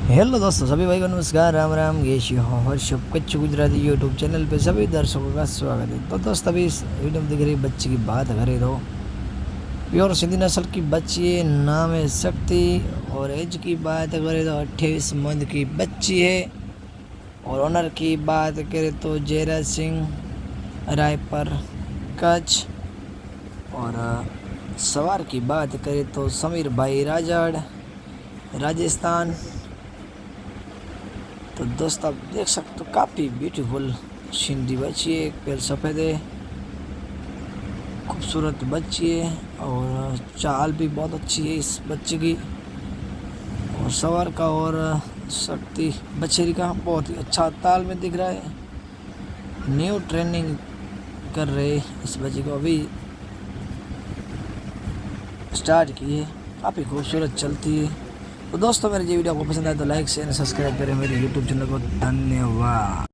Hello दोस्तों, सभी भाई को नमस्कार, राम राम, गेशी हो हर्ष कच्छ गुजराती यूट्यूब चैनल पे सभी दर्शकों का स्वागत है। तो दोस्त, अभी इस वीडियो में दिख रही बच्ची की बात करें तो प्योर सिंधी नस्ल की बच्ची है, नाम है शक्ति। और एज की बात करें तो 28 मंथ की बच्ची है। और ओनर की बात करें तो जयराज सिंह, रायपुर, कच्छ। और सवार की बात करें तो समीर भाई राजाड़, राजस्थान। तो दोस्त, आप देख सकते हो काफ़ी ब्यूटीफुल सिंधी बच्ची है। एक पैर सफ़ेद है, खूबसूरत बच्ची है और चाल भी बहुत अच्छी है इस बच्चे की। और सवार का और शक्ति बछेरी का बहुत ही अच्छा ताल में दिख रहा है। न्यू ट्रेनिंग कर रहे इस बच्चे को, अभी स्टार्ट की है, काफ़ी खूबसूरत चलती है। तो दोस्तों, मेरी ये वीडियो आपको पसंद आए तो लाइक शेयर सब्सक्राइब करें मेरे यूट्यूब चैनल को। धन्यवाद।